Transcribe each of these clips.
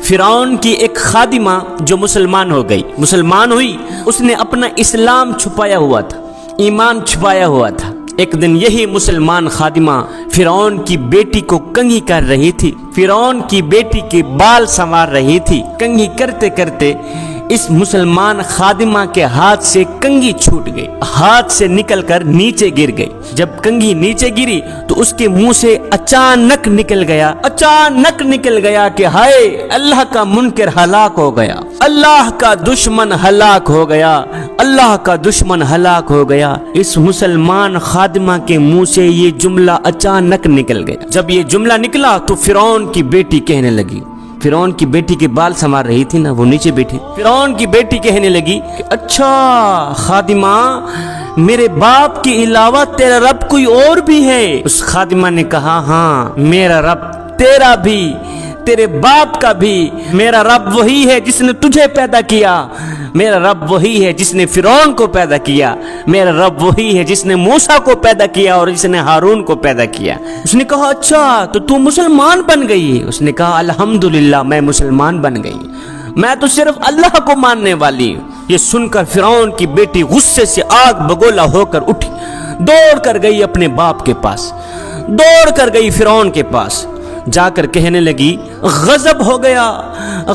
फिरौन की एक खादिमा जो मुसलमान हो गई, मुसलमान हुई, उसने अपना इस्लाम छुपाया हुआ था, ईमान छुपाया हुआ था। एक दिन यही मुसलमान खादिमा फिरौन की बेटी को कंघी कर रही थी, फिरौन की बेटी के बाल संवार रही थी। कंघी करते करते इस मुसलमान खादिमा के हाथ से कंघी छूट गई, हाथ से निकलकर नीचे गिर गई। जब कंघी नीचे गिरी तो उसके मुंह से अचानक निकल गया कि हाय, अल्लाह का मुनकर हलाक हो गया, अल्लाह का दुश्मन हलाक हो गया, अल्लाह का दुश्मन हलाक हो गया। इस मुसलमान खादिमा के मुंह से ये जुमला अचानक निकल गया। जब ये जुमला निकला तो फिरौन की बेटी कहने लगी, फिरौन की बेटी के बाल संवार रही थी ना, वो नीचे बैठी, फिरौन की बेटी कहने लगी कि अच्छा खादिमा, मेरे बाप के अलावा तेरा रब कोई और भी है? उस खादिमा ने कहा, हाँ, मेरा रब तेरा भी, तेरे बाप का भी, मेरा रब वही है जिसने तुझे पैदा किया, मेरा रब वही है जिसने फिरौन को पैदा किया, मेरा रब वही है जिसने मूसा को पैदा किया और जिसने हारून को पैदा किया। उसने कहा, अच्छा तो तू मुसलमान बन गई? उसने कहा, अल्हम्दुलिल्लाह, मैं मुसलमान बन गई, मैं तो सिर्फ अल्लाह को मानने वाली हूँ। ये सुनकर फिरौन की बेटी गुस्से से आग बगोला होकर उठी, दौड़ कर गई अपने बाप के पास, दौड़ कर गई फिरौन के पास, जाकर कहने लगी, गजब हो गया,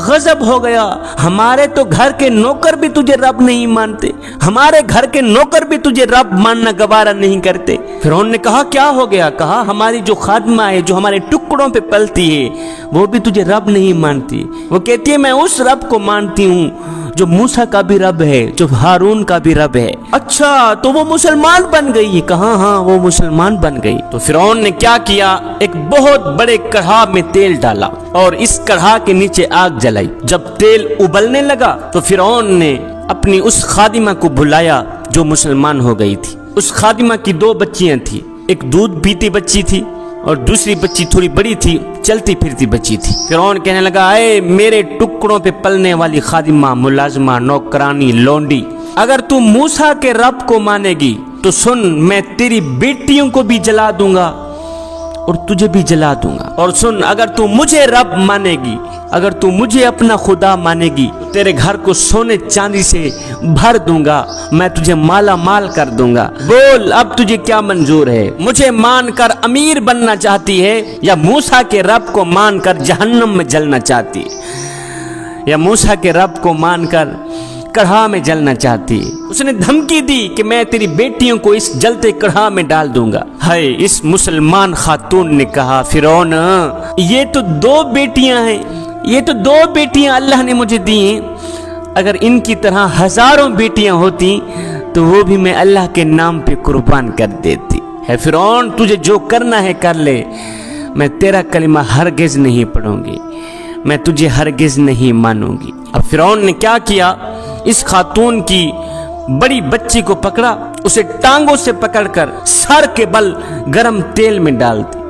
गजब हो गया, हमारे तो घर के नौकर भी तुझे रब नहीं मानते, हमारे घर के नौकर भी तुझे रब मानना गवारा नहीं करते। फिरौन ने कहा, क्या हो गया? कहा, हमारी जो खादिमा है, जो हमारे टुकड़ों पे पलती है, वो भी तुझे रब नहीं मानती। वो कहती है, मैं उस रब को मानती हूँ जो मूसा का भी रब है, जो हारून का भी रब है। अच्छा तो वो मुसलमान बन गई? कहा, हाँ, वो मुसलमान बन गई। तो फिरौन ने क्या किया, एक बहुत बड़े कढ़ा में तेल डाला और इस कढ़ा के नीचे आग जलाई। जब तेल उबलने लगा तो फिरौन ने अपनी उस खादिमा को बुलाया जो मुसलमान हो गई थी। उस खादिमा की 2 बच्चियां थी, एक दूध पीती बच्ची थी और दूसरी बच्ची थोड़ी बड़ी थी, चलती फिरती बच्ची थी। फिरौन कहने लगा, अरे मेरे टुकड़ों पे पलने वाली खादिमा, मुलाजमा, नौकरानी, लोंडी, अगर तू मूसा के रब को मानेगी तो सुन, मैं तेरी बेटियों को भी जला दूंगा और तुझे भी जला दूंगा। और सुन, अगर तू मुझे रब मानेगी, अगर तू मुझे अपना खुदा मानेगी, तो तेरे घर को सोने चांदी से भर दूंगा, मैं तुझे माला माल कर दूंगा। बोल, अब तुझे क्या मंजूर है? मुझे मानकर अमीर बनना चाहती है या मूसा के रब को मानकर जहन्नम में जलना चाहती है, या मूसा के रब को मानकर कढ़ा में जलना चाहती है? उसने धमकी दी कि मैं तेरी बेटियों को इस जलते कढ़ा में डाल दूंगा। हाय, इस मुसलमान खातून ने कहा, फिरौन, ये तो 2 बेटियां हैं, ये तो 2 बेटियां अल्लाह ने मुझे दी हैं, अगर इनकी तरह हजारों बेटियां होती तो वो भी मैं अल्लाह के नाम पे कुर्बान कर देती। है फिरौन, तुझे जो करना है कर ले, मैं तेरा कलिमा हरगिज नहीं पढ़ूंगी, मैं तुझे हरगिज नहीं मानूंगी। अब फिरौन ने क्या किया, इस खातून की बड़ी बच्ची को पकड़ा, उसे टांगों से पकड़कर सर के बल गरम तेल में डाल दिया,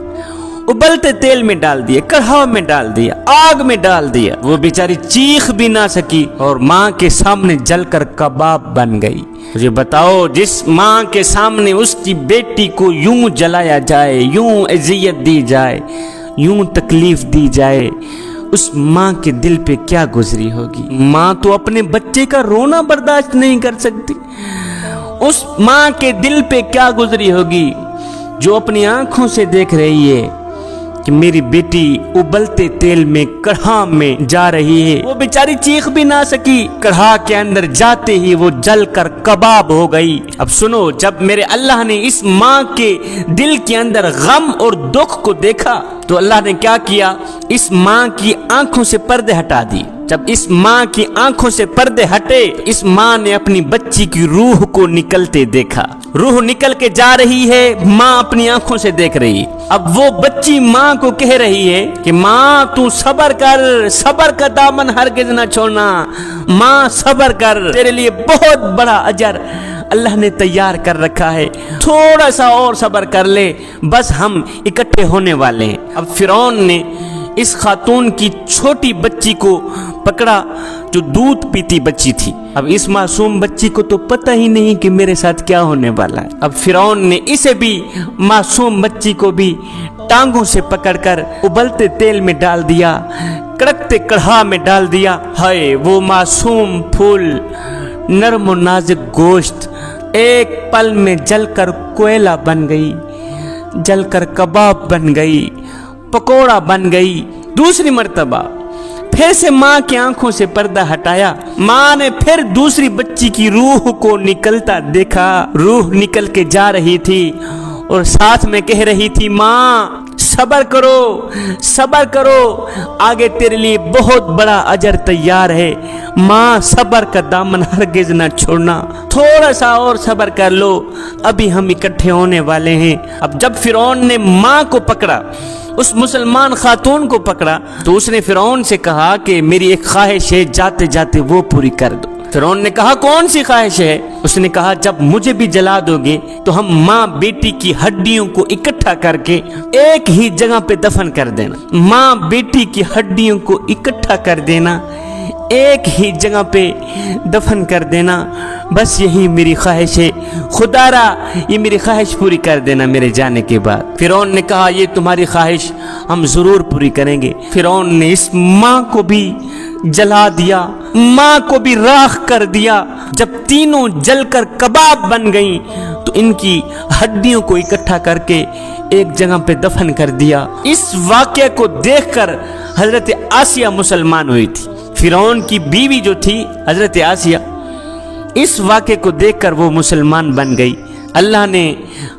उबलते तेल में डाल दिया, कढ़ाव में डाल दिया, आग में डाल दिया। वो बेचारी चीख भी ना सकी और माँ के सामने जलकर कबाब बन गई। मुझे बताओ, जिस माँ के सामने उसकी बेटी को यूं जलाया जाए, यूं अजियत दी जाए, यूं तकलीफ दी जाए, उस माँ के दिल पे क्या गुजरी होगी? माँ तो अपने बच्चे का रोना बर्दाश्त नहीं कर सकती। उस माँ के दिल पे क्या गुजरी होगी जो अपनी आंखों से देख रही है कि मेरी बेटी उबलते तेल में कढ़ा में जा रही है। वो बेचारी चीख भी ना सकी, कढ़ा के अंदर जाते ही वो जलकर कबाब हो गई। अब सुनो, जब मेरे अल्लाह ने इस माँ के दिल के अंदर गम और दुख को देखा तो अल्लाह ने क्या किया, इस माँ की आंखों से पर्दे हटा दिए। जब इस माँ की आंखों से पर्दे हटे, इस माँ ने अपनी बच्ची की रूह को निकलते देखा। रूह निकल के जा रही है, माँ अपनी आंखों से देख रही। अब वो बच्ची माँ को कह रही है कि माँ तू सब्र कर, सब्र का दामन हरगिज ना छोड़ना, माँ सब्र कर, तेरे लिए बहुत बड़ा अजर अल्लाह ने तैयार कर रखा है, थोड़ा सा और सब्र कर ले, बस हम इकट्ठे होने वाले हैं। अब फिरौन ने इस खातून की छोटी बच्ची को पकड़ा जो दूध पीती बच्ची थी। अब इस मासूम बच्ची को तो पता ही नहीं कि मेरे साथ क्या होने वाला है। अब फिरौन ने इसे भी, मासूम बच्ची को भी टांगों से पकड़कर उबलते तेल में डाल दिया, कड़कते कढ़ा में डाल दिया। हाय वो मासूम फूल, नरम और नाजुक गोश्त एक पल में जलकर कोयला बन गई, जलकर कबाब बन गई, पकोड़ा बन गई। दूसरी मर्तबा फिर से माँ की आंखों से पर्दा हटाया। माँ ने फिर दूसरी बच्ची की रूह को निकलता देखा। रूह निकल के जा रही थी और साथ में कह रही थी, माँ सब्र करो, सब्र करो, आगे तेरे लिए बहुत बड़ा अजर तैयार है। माँ सब्र का दामन हरगिज न छोड़ना, थोड़ा सा और सब्र कर लो, अभी हम इकट्ठे होने वाले हैं। अब जब फिरौन ने माँ को पकड़ा, उस मुसलमान खातून को पकड़ा, तो उसने फिरौन से कहा कि मेरी एक ख्वाहिश है, जाते जाते वो पूरी कर दो। फिरौन ने कहा कौन सी ख्वाहिश है? उसने कहा जब मुझे भी जला दोगे तो हम माँ बेटी की हड्डियों को इकट्ठा करके एक ही जगह पे दफन कर देना। माँ बेटी की हड्डियों को इकट्ठा कर देना, एक ही जगह पे दफन कर देना, बस यही मेरी ख्वाहिश है। खुदारा ये मेरी ख्वाहिश पूरी कर देना मेरे जाने के बाद। फिरौन ने कहा ये तुम्हारी ख्वाहिश हम जरूर पूरी करेंगे। फिरौन ने इस माँ को भी जला दिया, माँ को भी राख कर दिया। जब तीनों जलकर कबाब बन गईं तो इनकी हड्डियों को इकट्ठा करके एक जगह पे दफन कर दिया। इस वाक़े को देखकर हजरत आसिया मुसलमान हुई थी। फिरौन की बीवी जो थी हजरत आसिया, इस वाक़े को देखकर वो मुसलमान बन गई। अल्लाह ने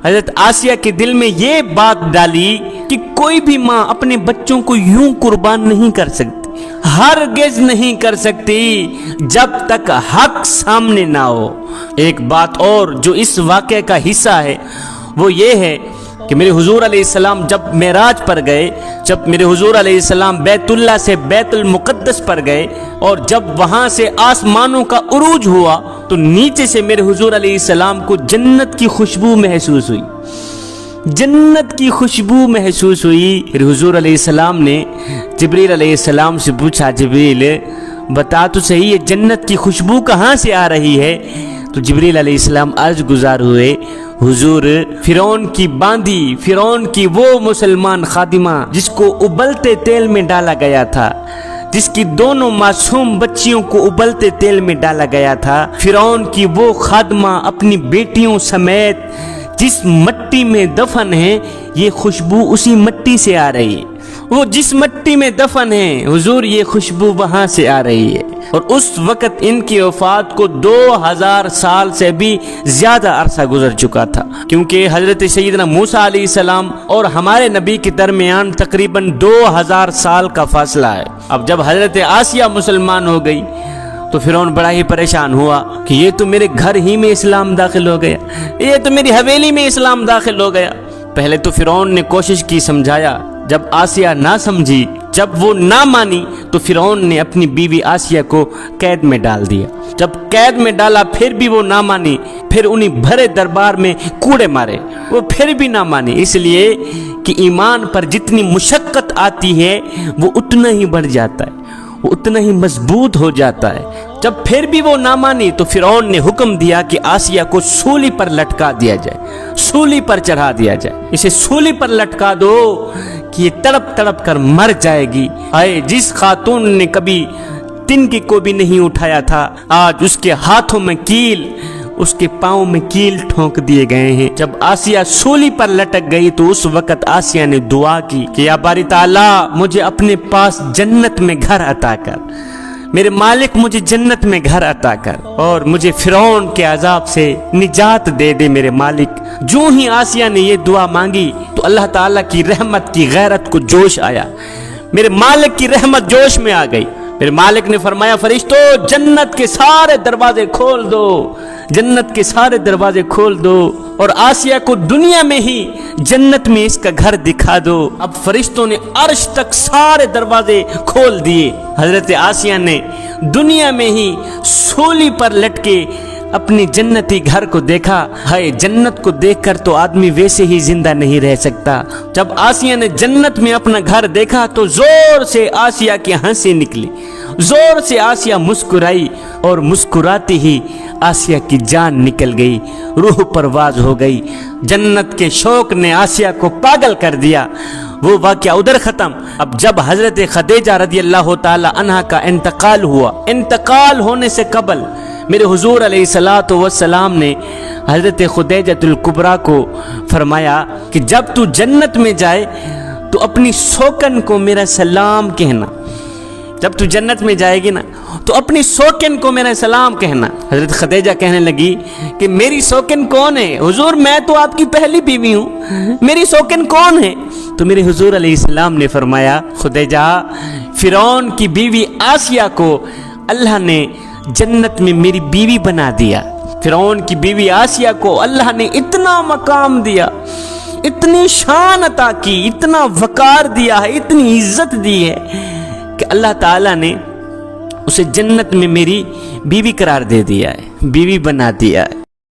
हजरत आसिया के दिल में ये बात डाली कि कोई भी माँ अपने बच्चों को यूं कुर्बान नहीं कर सकती, हरगिज़ नहीं कर सकती जब तक हक सामने ना हो। एक बात और जो इस वाक़े का हिस्सा है वो ये है कि मेरे हुजूर अलैहिस्सलाम जब मेराज पर गए, जब मेरे हुजूर अलैहिस्सलाम बैतुल्लाह से बैतुल मुक़द्दस पर गए और जब वहाँ से आसमानों का उरूज हुआ तो नीचे से मेरे हुजूर अलैहिस्सलाम को जन्नत की खुशबू महसूस हुई, जन्नत की खुशबू महसूस हुई। फिर हुजूर अलैहिस्सलाम ने जिब्रील अलैहिस्सलाम से पूछा, जिब्रील बता तो सही ये जन्नत की खुशबू कहाँ से आ रही है? तो जिब्रील अलैहिस्सलाम अर्ज गुजार हुए, हुजूर फिरौन की बांदी, फिरौन की वो मुसलमान खादिमा जिसको उबलते तेल में डाला गया था, जिसकी दोनों मासूम बच्चियों को उबलते तेल में डाला गया था, फिरौन की वो खादिमा अपनी बेटियों समेत जिस मट्टी में दफन है, ये खुशबू उसी मट्टी से आ रही है। वो जिस मट्टी में दफन है हुजूर ये खुशबू वहां से आ रही है। और उस वक़्त इनकी वफात को 2000 साल से भी ज्यादा अरसा गुजर चुका था, क्योंकि हजरत सैयदना मूसा अलैहिस्सलाम और हमारे नबी के दरमियान तकरीबन 2000 साल का फासला है। अब जब हजरत आसिया मुसलमान हो गई तो फिरौन बड़ा ही परेशान हुआ कि ये तो मेरे घर ही में इस्लाम दाखिल हो गया, ये तो मेरी हवेली में इस्लाम दाखिल हो गया। पहले तो फिरौन ने कोशिश की समझाया, जब आसिया ना समझी, जब वो ना मानी तो फिरौन ने अपनी बीवी आसिया को कैद में डाल दिया। जब कैद में डाला फिर भी वो ना मानी, फिर उन्हीं भरे दरबार में कूड़े मारे, वो फिर भी ना मानी। इसलिए कि ईमान पर जितनी मुशक्कत आती है वो उतना ही बढ़ जाता है, वो उतना ही मजबूत हो जाता है। जब फिर भी वो ना मानी तो फिरौन ने हुक्म दिया कि आसिया को सूली पर लटका दिया जाए, सूली पर चढ़ा दिया जाए, इसे सूली पर लटका दो कि ये तड़प तड़प कर मर जाएगी। आए जिस खातून ने कभी तिनके को भी नहीं उठाया था, आज उसके हाथों में कील, उसके पाँव में कील ठोंक दिए गए हैं। जब आसिया सूली पर लटक गई तो उस वक़्त आसिया ने दुआ की कि या बारी ताला मुझे अपने पास जन्नत में घर अता कर, मेरे मालिक मुझे जन्नत में घर अता कर और मुझे फिरौन के अजाब से निजात दे दे मेरे मालिक। जो ही आसिया ने ये दुआ मांगी तो अल्लाह ताला की रहमत की गैरत को जोश आया, मेरे मालिक की रहमत जोश में आ गई। मेरे मालिक ने फरमाया, फरिश्तों जन्नत के सारे दरवाजे खोल दो, जन्नत के सारे दरवाजे खोल दो और आसिया को दुनिया में ही जन्नत में इसका घर दिखा दो। अब फरिश्तों ने अर्श तक सारे दरवाजे खोल दिए। हजरत आसिया ने दुनिया में ही सूली पर लटके अपनी जन्नती घर को देखा। हाय जन्नत को देखकर तो आदमी वैसे ही जिंदा नहीं रह सकता। जब आसिया ने जन्नत में अपना घर देखा तो जोर से आसिया की हंसी निकली, जोर से आसिया मुस्कुराई और मुस्कुराती ही आसिया की जान निकल गई, रूह परवाज हो गई। जन्नत के शौक ने आसिया को पागल कर दिया। وہ واقعہ ادھر ختم۔ اب جب حضرت خدیجہ رضی اللہ تعالی عنہا کا انتقال ہوا، انتقال ہونے سے قبل میرے حضور علیہ الصلوۃ والسلام نے حضرت خدیجہ الکبریٰ کو فرمایا کہ جب تو جنت میں جائے تو اپنی سوکن کو میرا سلام کہنا، جب تو جنت میں جائے گی نا تو اپنی سوکن کو میرا سلام کہنا۔ حضرت خدیجہ کہنے لگی کہ میری سوکن کون ہے حضور؟ میں تو آپ کی پہلی بیوی ہوں، میری سوکن کون ہے؟ تو میرے حضور علیہ السلام نے فرمایا خدیجہ، فرعون کی بیوی آسیہ کو اللہ نے جنت میں میری بیوی بنا دیا۔ فرعون کی بیوی آسیہ کو اللہ نے اتنا مقام دیا، اتنی شان عطا کی، اتنا وقار دیا ہے، اتنی عزت دی ہے کہ اللہ تعالیٰ نے اسے جنت میں میری بیوی قرار دے دیا ہے، بیوی بنا دیا ہے۔